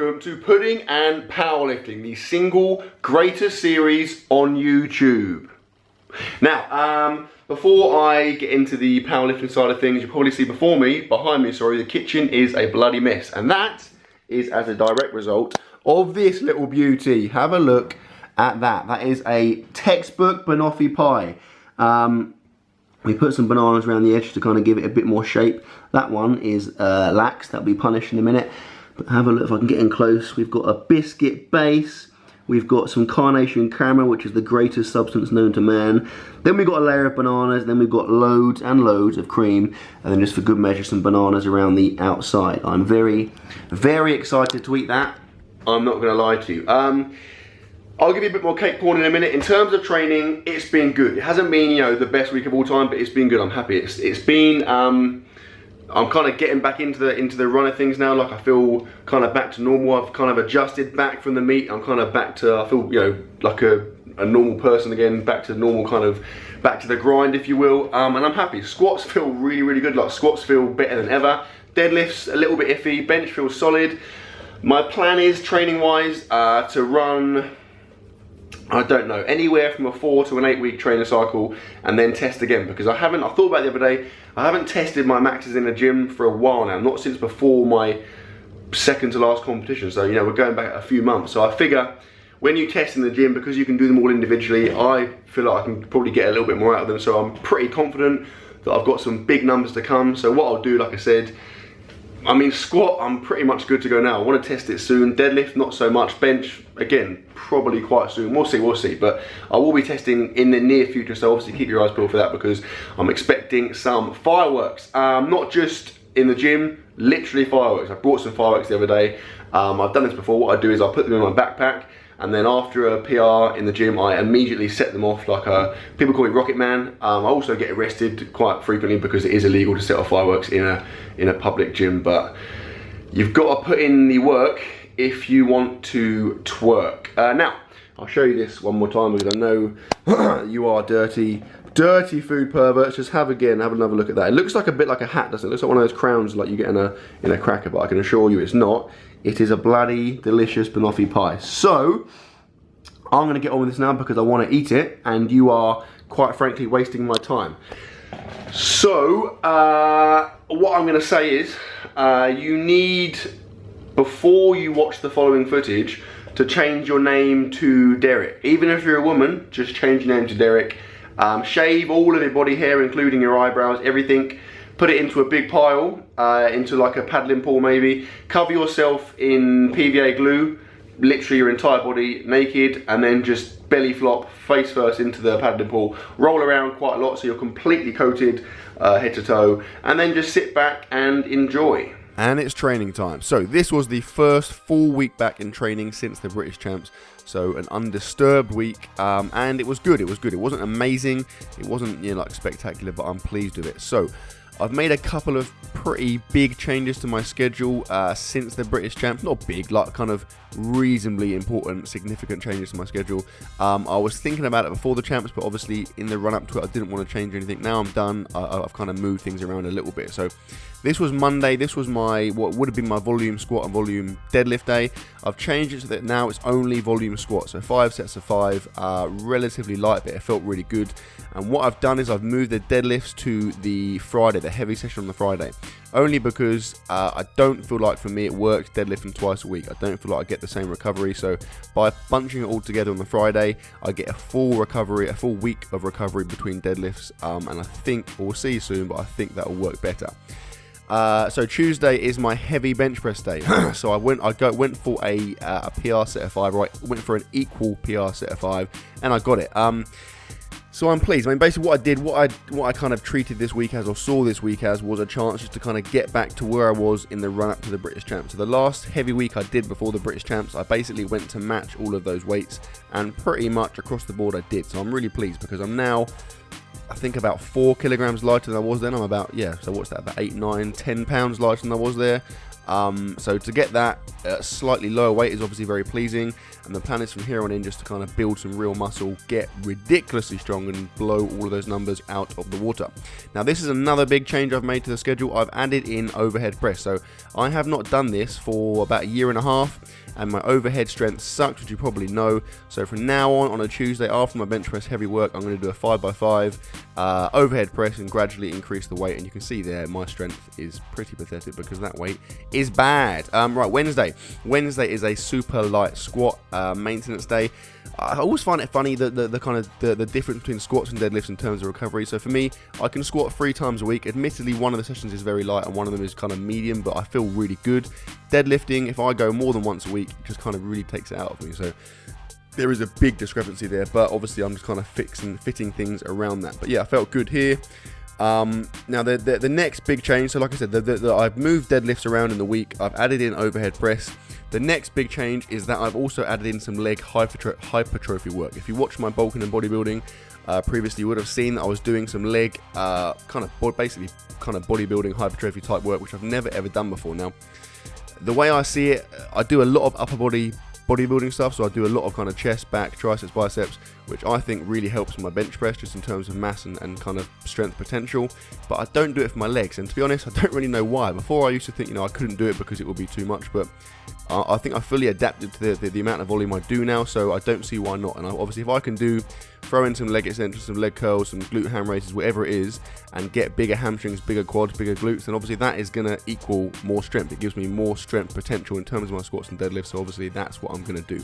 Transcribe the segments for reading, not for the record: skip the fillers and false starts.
welcome to Pudding and Powerlifting, the single greatest series on YouTube. Now, before I get into the powerlifting side of things, you probably see behind me, the kitchen is a bloody mess. And that is as a direct result of this little beauty. Have a look at that. That is a textbook banoffee pie. We put some bananas around the edge to kind of give it a bit more shape. That one is lax, that'll be punished in a minute. But have a look if I can get in close. We've got a biscuit base. We've got some carnation caramel, which is the greatest substance known to man. Then we've got a layer of bananas. Then we've got loads and loads of cream. And then just for good measure, some bananas around the outside. I'm very, very excited to eat that. I'm not going to lie to you. I'll give you a bit more cake porn in a minute. In terms of training, it's been good. It hasn't been, you know, the best week of all time, but it's been good. I'm happy. It's been. I'm kind of getting back into the run of things now. Like I feel kind of back to normal. I've kind of adjusted back from the meet. I'm kind of back to. I feel, you know, like a normal person again. Back to normal, kind of back to the grind, if you will. And I'm happy. Squats feel really, really good. Like squats feel better than ever. Deadlifts a little bit iffy. Bench feels solid. My plan is training-wise to run, I don't know, anywhere from a 4 to an 8 week training cycle and then test again, because I thought about it the other day, I haven't tested my maxes in the gym for a while now, not since before my second to last competition. So, you know, we're going back a few months. So I figure when you test in the gym, because you can do them all individually, I feel like I can probably get a little bit more out of them. So I'm pretty confident that I've got some big numbers to come. So what I'll do, like I said, I mean, squat, I'm pretty much good to go now. I want to test it soon. Deadlift, not so much. Bench, again, probably quite soon. We'll see. But I will be testing in the near future, so obviously keep your eyes peeled for that, because I'm expecting some fireworks. Not just in the gym, literally fireworks. I brought some fireworks the other day. I've done this before. What I do is I put them in my backpack, and then after a PR in the gym, I immediately set them off like people call me Rocket Man. I also get arrested quite frequently because it is illegal to set off fireworks in a public gym, but you've got to put in the work if you want to twerk. Now, I'll show you this one more time because I know you are dirty food perverts. Just have another look at that. It looks like a bit like a hat, doesn't it? It looks like one of those crowns like you get in a cracker, but I can assure you it's not. It is a bloody delicious banoffee pie. So I'm going to get on with this now because I want to eat it, and you are quite frankly wasting my time. So what I'm going to say is you need, before you watch the following footage, to change your name to Derek. Even if you're a woman, just change your name to Derek. Shave all of your body hair, including your eyebrows, everything. Put it into a big pile, into like a paddling pool maybe. Cover yourself in PVA glue, literally your entire body naked, and then just belly flop, face first into the paddling pool. Roll around quite a lot so you're completely coated head to toe, and then just sit back and enjoy. And it's training time. So this was the first full week back in training since the British Champs. So an undisturbed week, and it was good. It wasn't amazing. It wasn't, you know, like spectacular, but I'm pleased with it. So I've made a couple of pretty big changes to my schedule since the British Champs. Not big, like kind of reasonably important, significant changes to my schedule. I was thinking about it before the Champs, but obviously in the run up to it, I didn't want to change anything. Now I'm done. I've kind of moved things around a little bit. So this was Monday. This was my, what would have been my volume squat and volume deadlift day. I've changed it so that now it's only volume squat. So 5 sets of 5, relatively light, but it felt really good. And what I've done is I've moved the deadlifts to the Friday, the heavy session on the Friday. Only because I don't feel like, for me, it works deadlifting twice a week. I don't feel like I get the same recovery. So by bunching it all together on the Friday, I get a full recovery, a full week of recovery between deadlifts. And I think, we'll see soon, but I think that'll work better. So Tuesday is my heavy bench press day. So I went for a PR set of 5, right? Went for an equal PR set of 5, and I got it. So I'm pleased. I mean, basically what I did, what I kind of treated this week as, or saw this week as, was a chance just to kind of get back to where I was in the run up to the British Champs. So the last heavy week I did before the British Champs, I basically went to match all of those weights, and pretty much across the board I did. So I'm really pleased because I'm now, I think, about 4 kilograms lighter than I was then. I'm about, yeah, so what's that, about 8, 9, 10 pounds lighter than I was there. So to get that slightly lower weight is obviously very pleasing, and the plan is from here on in just to kind of build some real muscle, get ridiculously strong, and blow all of those numbers out of the water. Now this is another big change I've made to the schedule. I've added in overhead press. So I have not done this for about a year and a half, and my overhead strength sucks, which you probably know. So from now on a Tuesday after my bench press heavy work, I'm going to do a 5x5 overhead press and gradually increase the weight. And you can see there my strength is pretty pathetic because that weight is bad. Right, Wednesday is a super light squat maintenance day. I always find it funny that the kind of the difference between squats and deadlifts in terms of recovery. So for me, I can squat 3 times a week. Admittedly, one of the sessions is very light and one of them is kind of medium, but I feel really good. Deadlifting, if I go more than once a week, it just kind of really takes it out of me. So there is a big discrepancy there, but obviously I'm just kind of fitting things around that. But yeah, I felt good here. Now the next big change, so like I said, I've moved deadlifts around in the week. I've added in overhead press. The next big change is that I've also added in some leg hypertrophy work. If you watch my bulking and bodybuilding previously, you would have seen that I was doing some leg basically bodybuilding hypertrophy type work, which I've never ever done before. Now the way I see it, I do a lot of upper body bodybuilding stuff, so I do a lot of kind of chest, back, triceps, biceps, which I think really helps my bench press just in terms of mass and kind of strength potential, but I don't do it for my legs, and to be honest, I don't really know why. Before I used to think, I couldn't do it because it would be too much, but I think I fully adapted to the amount of volume I do now, so I don't see why not. And obviously if I can throw in some leg extensions, some leg curls, some glute ham raises, whatever it is, and get bigger hamstrings, bigger quads, bigger glutes, then obviously that is going to equal more strength. It gives me more strength potential in terms of my squats and deadlifts, so obviously that's what I'm going to do.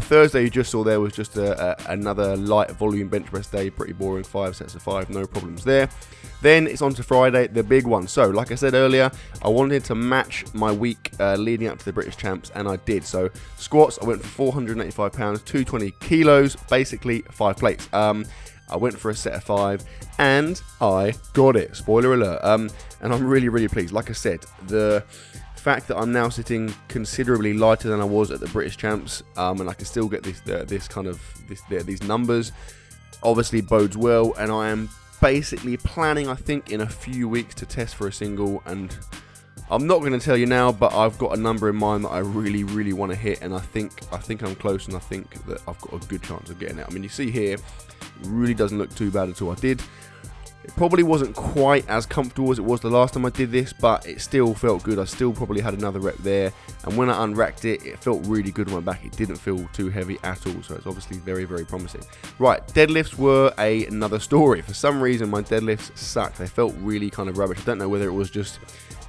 Thursday, you just saw there, was just another light volume bench press day, pretty boring, 5 sets of 5, no problems there. Then it's on to Friday, the big one. So like I said earlier, I wanted to match my week leading up to the British Champs, and I did. So squats, I went for 485 pounds, 220 kilos, basically 5 plates. I went for a set of 5 and I got it, spoiler alert, and I'm really pleased. Like I said, the fact that I'm now sitting considerably lighter than I was at the British Champs, and I can still get these numbers, obviously bodes well. And I am basically planning, I think, in a few weeks to test for a single, and I'm not going to tell you now, but I've got a number in mind that I really want to hit, and I think I'm close, and I think that I've got a good chance of getting it. I mean, you see here, it really doesn't look too bad at all. It probably wasn't quite as comfortable as it was the last time I did this, but it still felt good. I still probably had another rep there, and when I unracked it, it felt really good on my back. It didn't feel too heavy at all, so it's obviously very promising. Right, deadlifts were another story. For some reason, my deadlifts sucked. They felt really kind of rubbish. I don't know whether it was just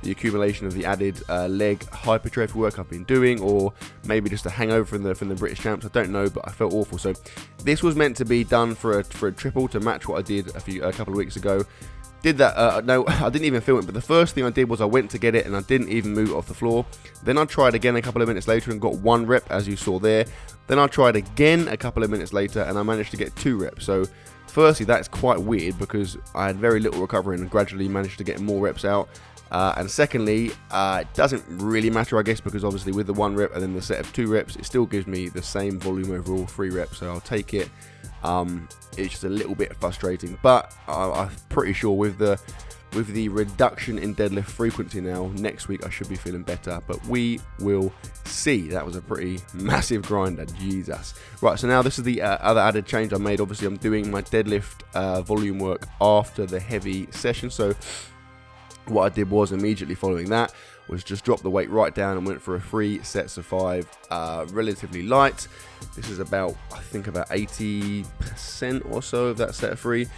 the accumulation of the added leg hypertrophy work I've been doing, or maybe just a hangover from the British Champs. I don't know, but I felt awful. So this was meant to be done for a triple to match what I did a couple of weeks ago. Did that, no, I didn't even film it, but the first thing I did was I went to get it and I didn't even move it off the floor. Then I tried again a couple of minutes later and got 1 rep, as you saw there. Then I tried again a couple of minutes later and I managed to get 2 reps. So firstly, that's quite weird because I had very little recovery and gradually managed to get more reps out. And secondly, it doesn't really matter, I guess, because obviously with the 1 rep and then the set of 2 reps, it still gives me the same volume overall, 3 reps, so I'll take it. It's just a little bit frustrating, but I'm pretty sure with the reduction in deadlift frequency now, next week I should be feeling better, but we will see. That was a pretty massive grinder, Jesus. Right, so now this is the other added change I made. Obviously, I'm doing my deadlift volume work after the heavy session, so what I did was immediately following that was just drop the weight right down and went for a 3 sets of 5, relatively light. This is about, I think, about 80% or so of that set of 3,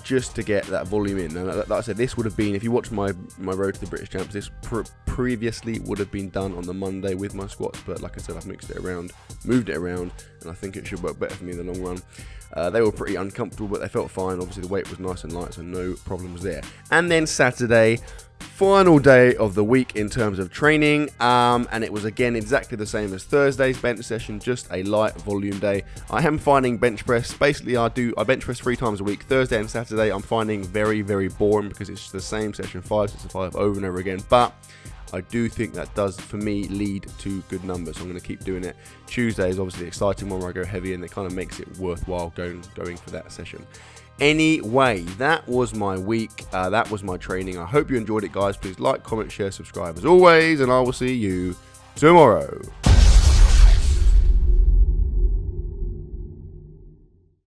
just to get that volume in. And like I said, this would have been, if you watch my road to the British Champs, this previously would have been done on the Monday with my squats, but like I said, I've mixed it around, moved it around, and I think it should work better for me in the long run. They were pretty uncomfortable, but they felt fine. Obviously the weight was nice and light, so no problems there. And then Saturday, final day of the week in terms of training, and it was again exactly the same as Thursday's bench session, just a light volume day. I am finding bench press, basically I bench press 3 times a week. Thursday and Saturday I'm finding very boring because it's the same session, 5 sets of 5 over and over again, but I do think that does, for me, lead to good numbers. So I'm going to keep doing it. Tuesday is obviously the exciting one where I go heavy, and it kind of makes it worthwhile going for that session. Anyway, that was my week. That was my training. I hope you enjoyed it, guys. Please like, comment, share, subscribe as always, and I will see you tomorrow.